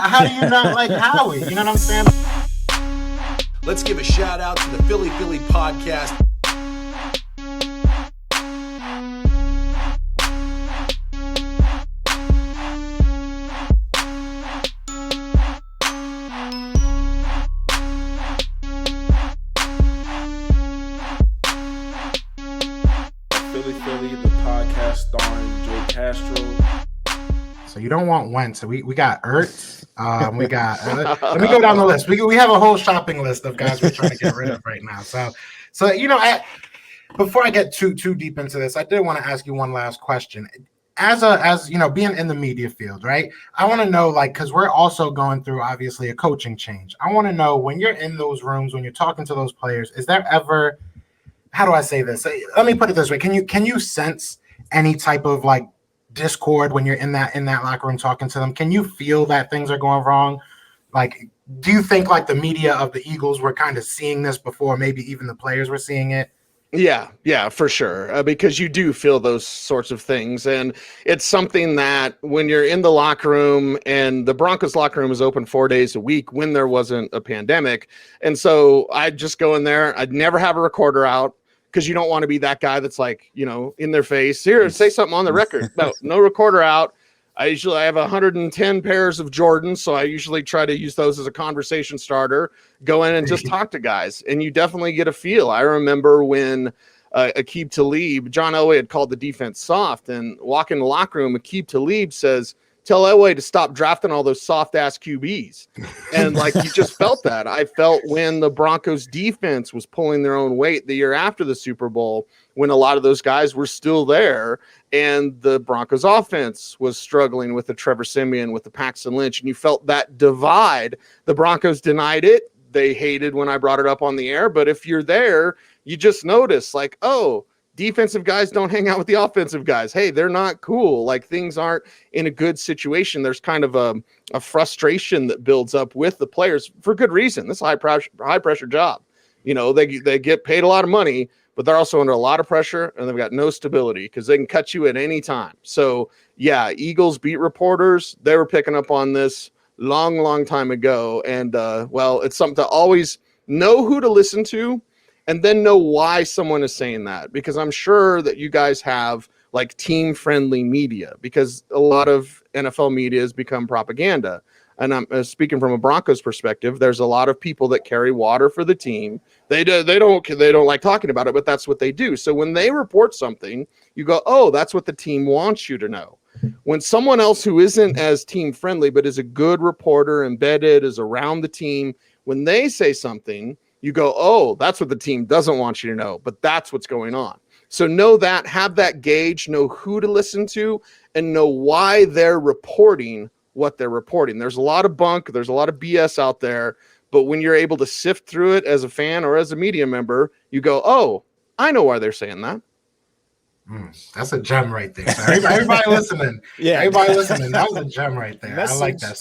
how do you not like Howie? You know what I'm saying? Let's give a shout out to the Philly podcast. Philly, the podcast starring Joe Castro. So you don't want Wentz. So we got Ertz. We got. Let me go down the list. We have a whole shopping list of guys we're trying to get rid of right now. So you know, before I get too deep into this, I did want to ask you one last question. As you know, being in the media field, right? I want to know, like, because we're also going through obviously a coaching change. I want to know, when you're in those rooms, when you're talking to those players, is there ever, how do I say this? Let me put it this way. Can you sense any type of like discord when you're in that locker room talking to them? Can you feel that things are going wrong? Like, do you think like the media of the Eagles were kind of seeing this before maybe even the players were seeing it? Yeah, for sure. Because you do feel those sorts of things. And it's something that when you're in the locker room, and the Broncos locker room is open 4 days a week when there wasn't a pandemic. And so I'd just go in there. I'd never have a recorder out, because you don't want to be that guy that's like, you know, in their face. Here, say something on the record. No recorder out. I have 110 pairs of Jordans, so I usually try to use those as a conversation starter. Go in and just talk to guys, and you definitely get a feel. I remember when Aqib Talib, John Elway had called the defense soft, and walking in the locker room, Aqib Talib says, "Tell Elway to stop drafting all those soft-ass QBs." And, like, you just felt that. I felt when the Broncos defense was pulling their own weight the year after the Super Bowl, when a lot of those guys were still there, and the Broncos offense was struggling with the Trevor Siemian, with the Paxton Lynch, and you felt that divide. The Broncos denied it. They hated when I brought it up on the air. But if you're there, you just notice, like, oh, defensive guys don't hang out with the offensive guys. Hey, they're not cool. Like, things aren't in a good situation. There's kind of a frustration that builds up with the players for good reason. This is a high pressure job. You know, they get paid a lot of money, but they're also under a lot of pressure, and they've got no stability because they can cut you at any time. So yeah, Eagles beat reporters, they were picking up on this long time ago. And well, it's something to always know who to listen to, and then know why someone is saying that, because I'm sure that you guys have like team-friendly media, because a lot of NFL media has become propaganda. And I'm speaking from a Broncos perspective. There's a lot of people that carry water for the team. They don't like talking about it, but that's what they do. So when they report something, you go, oh, that's what the team wants you to know. When someone else who isn't as team-friendly but is a good reporter, embedded, is around the team, when they say something, you go, oh, that's what the team doesn't want you to know, but that's what's going on. So know that, have that gauge, know who to listen to, and know why they're reporting what they're reporting. There's a lot of bunk, there's a lot of BS out there, but when you're able to sift through it as a fan or as a media member, you go, oh, I know why they're saying that. That's a gem right there. So everybody listening, everybody listening, that was a gem right there. I like that.